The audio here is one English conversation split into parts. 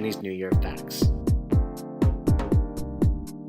Chinese New Year facts.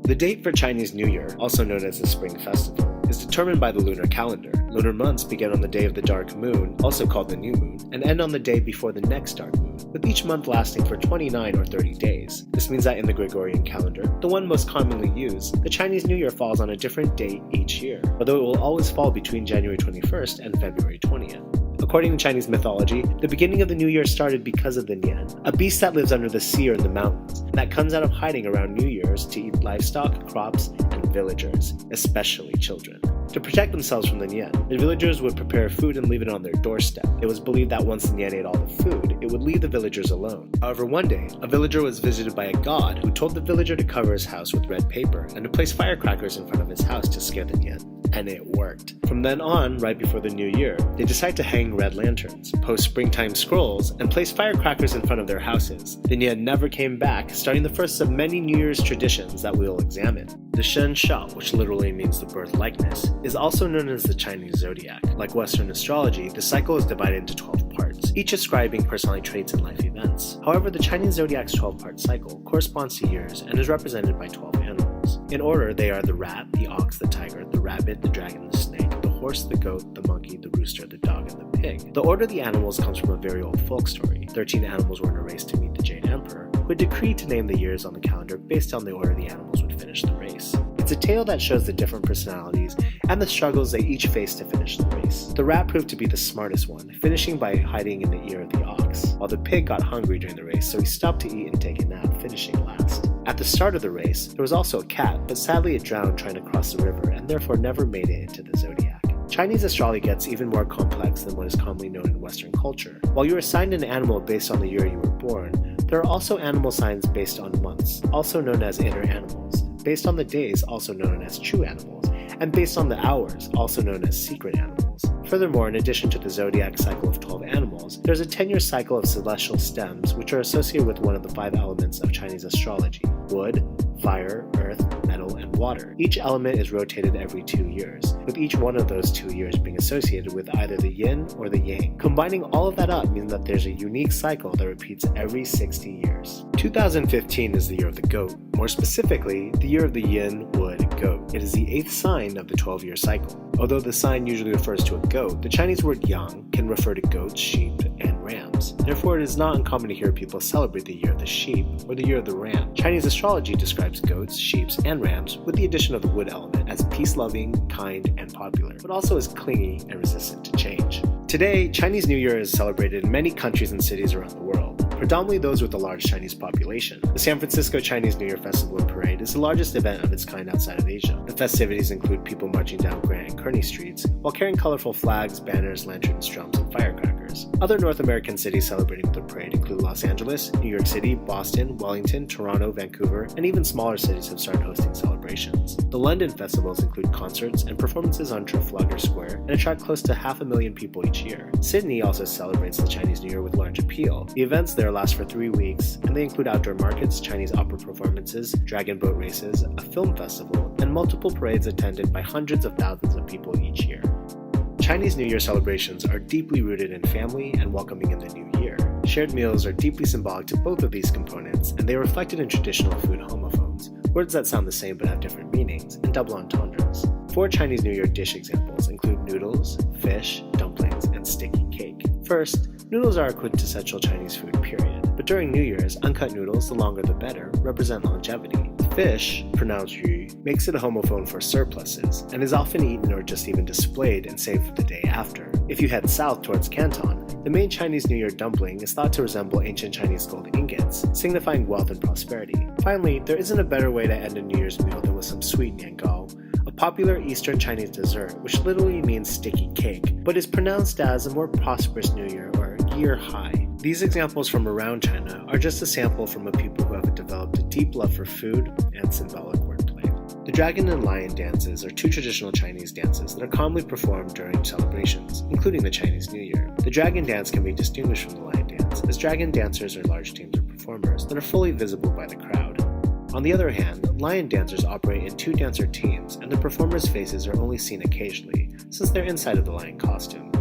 The date for Chinese New Year, also known as the Spring Festival, is determined by the lunar calendar. Lunar months begin on the day of the dark moon, also called the new moon, and end on the day before the next dark moon, with each month lasting for 29 or 30 days. This means that in the Gregorian calendar, the one most commonly used, the Chinese New Year falls on a different date each year, although it will always fall between January 21st and February 20th. According to Chinese mythology, the beginning of the new year started because of the Nian, a beast that lives under the sea or in the mountains, and that comes out of hiding around New Year's to eat livestock, crops, and villagers, especially children. To protect themselves from the Nian, the villagers would prepare food and leave it on their doorstep. It was believed that once the Nian ate all the food, it would leave the villagers alone. However, one day, a villager was visited by a god who told the villager to cover his house with red paper and to place firecrackers in front of his house to scare the Nian. And it worked. From then on, right before the new year, they decide to hang red lanterns, post springtime scrolls, and place firecrackers in front of their houses. The Nian never came back, starting the first of many New Year's traditions that we'll examine. The Shen Shao, which literally means the birth likeness, is also known as the Chinese zodiac. Like Western astrology, the cycle is divided into 12 parts, each ascribing personality traits and life events. However, the Chinese zodiac's 12-part cycle corresponds to years and is represented by 12 animals. In order, they are the rat, the ox, the tiger, the rabbit, the dragon, the snake, the horse, the goat, the monkey, the rooster, the dog, and the pig. The order of the animals comes from a very old folk story. 13 animals were in a race to meet the Jade Emperor, who had decreed to name the years on the calendar based on the order the animals would finish the race. It's a tale that shows the different personalities and the struggles they each faced to finish the race. The rat proved to be the smartest one, finishing by hiding in the ear of the ox, while the pig got hungry during the race, so he stopped to eat and take a nap, finishing last. At the start of the race, there was also a cat, but sadly it drowned trying to cross the river and therefore never made it into the zodiac. Chinese astrology gets even more complex than what is commonly known in Western culture. While you are assigned an animal based on the year you were born, there are also animal signs based on months, also known as inner animals, based on the days, also known as true animals, and based on the hours, also known as secret animals. Furthermore, in addition to the zodiac cycle of 12 animals, there's a 10-year cycle of celestial stems which are associated with one of the 5 elements of Chinese astrology: wood, fire, earth, metal, and water. Each element is rotated every 2 years, with each one of those 2 years being associated with either the yin or the yang. Combining all of that up means that there's a unique cycle that repeats every 60 years. 2015 is the year of the goat. More specifically, the year of the yin, wood, goat. It is the 8th sign of the 12-year cycle. Although the sign usually refers to a goat, the Chinese word yang can refer to goats, sheep, and rams. Therefore, it is not uncommon to hear people celebrate the year of the sheep or the year of the ram. Chinese astrology describes goats, sheep, and rams with the addition of the wood element as peace-loving, kind, and popular, but also as clingy and resistant to change. Today, Chinese New Year is celebrated in many countries and cities around the world, predominantly those with a large Chinese population. The San Francisco Chinese New Year Festival and Parade is the largest event of its kind outside of Asia. The festivities include people marching down Grant and Kearny streets while carrying colorful flags, banners, lanterns, drums, and firecrackers. Other North American cities celebrating the parade include Los Angeles, New York City, Boston, Wellington, Toronto, Vancouver, and even smaller cities have started hosting celebrations. The London festivals include concerts and performances on Trafalgar Square and attract close to 500,000 people each year. Sydney also celebrates the Chinese New Year with large appeal. The events there last for 3 weeks, and they include outdoor markets, Chinese opera performances, dragon boat races, a film festival, and multiple parades attended by hundreds of thousands of people each year. Chinese New Year celebrations are deeply rooted in family and welcoming in the new year. Shared meals are deeply symbolic to both of these components, and they are reflected in traditional food homophones, words that sound the same but have different meanings, and double entendres. 4 Chinese New Year dish examples include noodles, fish, dumplings, and sticky cake. First, noodles are a quintessential Chinese food, period. But during New Year's, uncut noodles, the longer the better, represent longevity. Fish, pronounced yu, makes it a homophone for surpluses, and is often eaten or just even displayed and saved for the day after. If you head south towards Canton, the main Chinese New Year dumpling is thought to resemble ancient Chinese gold ingots, signifying wealth and prosperity. Finally, there isn't a better way to end a New Year's meal than with some sweet niangao, a popular Eastern Chinese dessert which literally means sticky cake, but is pronounced as a more prosperous New Year or year high. These examples from around China are just a sample from a people who have developed a deep love for food and symbolic wordplay. The dragon and lion dances are 2 traditional Chinese dances that are commonly performed during celebrations, including the Chinese New Year. The dragon dance can be distinguished from the lion dance, as dragon dancers are large teams of performers that are fully visible by the crowd. On the other hand, lion dancers operate in 2 dancer teams, and the performers' faces are only seen occasionally, since they're inside of the lion costume.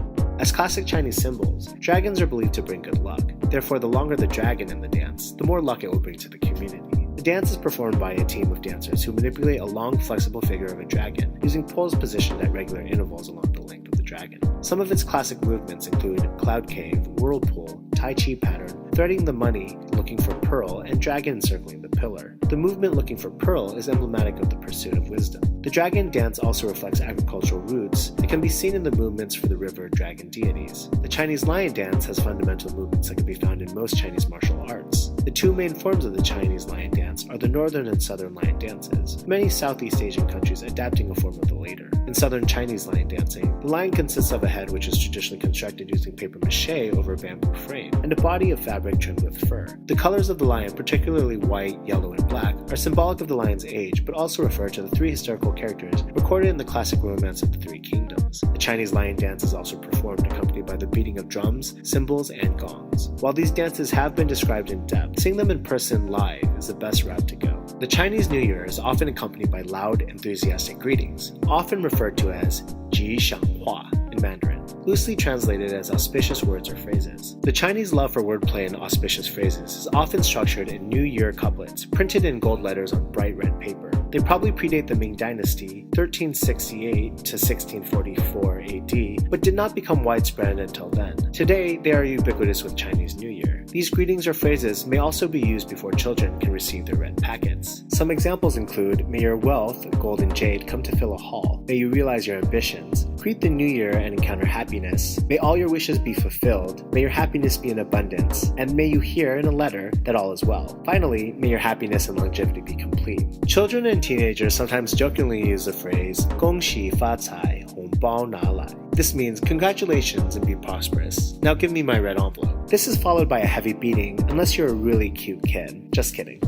As classic Chinese symbols, dragons are believed to bring good luck. Therefore, the longer the dragon in the dance, the more luck it will bring to the community. The dance is performed by a team of dancers who manipulate a long, flexible figure of a dragon, using poles positioned at regular intervals along the length of the dragon. Some of its classic movements include Cloud Cave, Whirlpool, Tai Chi pattern, threading the money, looking for pearl, and dragon encircling the pillar. The movement looking for pearl is emblematic of the pursuit of wisdom. The dragon dance also reflects agricultural roots and can be seen in the movements for the river dragon deities. The Chinese lion dance has fundamental movements that can be found in most Chinese martial arts. The two main forms of the Chinese lion dance are the northern and southern lion dances, with many Southeast Asian countries adapting a form of the later. In southern Chinese lion dancing, the lion consists of a head which is traditionally constructed using paper mache over a bamboo frame, and a body of fabric trimmed with fur. The colors of the lion, particularly white, yellow, and black, are symbolic of the lion's age, but also refer to the three historical characters recorded in the classic romance of the Three Kingdoms. The Chinese lion dance is also performed accompanied by the beating of drums, cymbals, and gongs. While these dances have been described in depth, seeing them in person live is the best route to go. The Chinese New Year is often accompanied by loud, enthusiastic greetings, often referred to as Ji Shang Hua in Mandarin, loosely translated as auspicious words or phrases. The Chinese love for wordplay and auspicious phrases is often structured in New Year couplets, printed in gold letters on bright red paper. They probably predate the Ming Dynasty, 1368 to 1644 AD, but did not become widespread until then. Today, they are ubiquitous with Chinese New Year. These greetings or phrases may also be used before children can receive their red packets. Some examples include, may your wealth, gold and jade, come to fill a hall. May you realize your ambitions. Greet the new year and encounter happiness. May all your wishes be fulfilled. May your happiness be in abundance. And may you hear in a letter that all is well. Finally, may your happiness and longevity be complete. Children and teenagers sometimes jokingly use the phrase, 恭喜发财, 红包拿来. This means congratulations and be prosperous. Now give me my red envelope. This is followed by a heavy beating unless you're a really cute kid. Just kidding.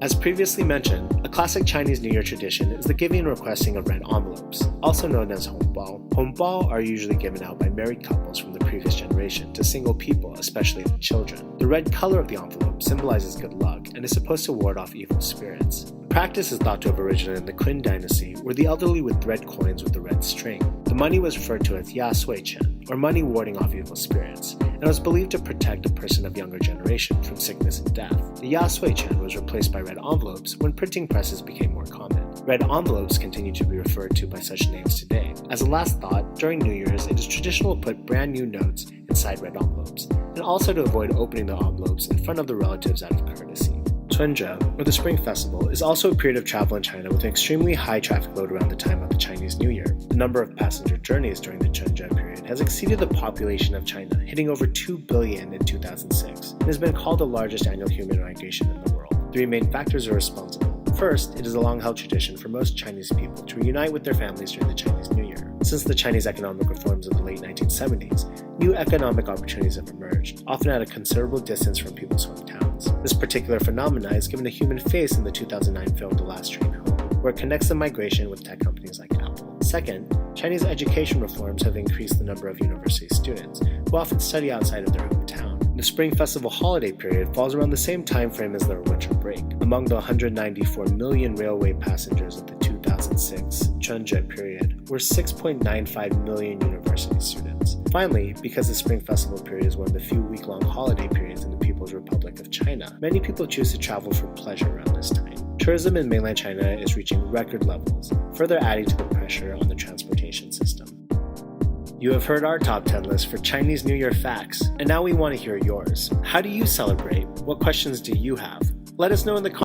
As previously mentioned, a classic Chinese New Year tradition is the giving and requesting of red envelopes, also known as hongbao. Hongbao are usually given out by married couples from the previous generation to single people, especially the children. The red color of the envelope symbolizes good luck and is supposed to ward off evil spirits. The practice is thought to have originated in the Qin dynasty, where the elderly would thread coins with a red string. The money was referred to as ya sui chen, or money warding off evil spirits, and was believed to protect a person of younger generation from sickness and death. The ya sui chen was replaced by red envelopes when printing presses became more common. Red envelopes continue to be referred to by such names today. As a last thought, during New Year's, it is traditional to put brand new notes inside red envelopes, and also to avoid opening the envelopes in front of the relatives out of courtesy. Chunzhe, or the Spring Festival, is also a period of travel in China with an extremely high traffic load around the time of the Chinese New Year. The number of passenger journeys during the Chunzhe period has exceeded the population of China, hitting over 2 billion in 2006, and has been called the largest annual human migration in the world. Three main factors are responsible. First, it is a long-held tradition for most Chinese people to reunite with their families during the Chinese New Year. Since the Chinese economic reforms of the late 1970s, new economic opportunities have emerged, often at a considerable distance from people's hometowns. This particular phenomenon is given a human face in the 2009 film The Last Train Home, where it connects the migration with tech companies like Apple. Second, Chinese education reforms have increased the number of university students, who often study outside of their hometown. The Spring Festival holiday period falls around the same time frame as their winter break. Among the 194 million railway passengers of the 2006 Chunzhe period were 6.95 million university students. Finally, because the Spring Festival period is one of the few week-long holiday periods in the People's Republic of China, many people choose to travel for pleasure around this time. Tourism in mainland China is reaching record levels, further adding to the pressure on the transportation system. You have heard our top 10 list for Chinese New Year facts, and now we want to hear yours. How do you celebrate? What questions do you have? Let us know in the comments.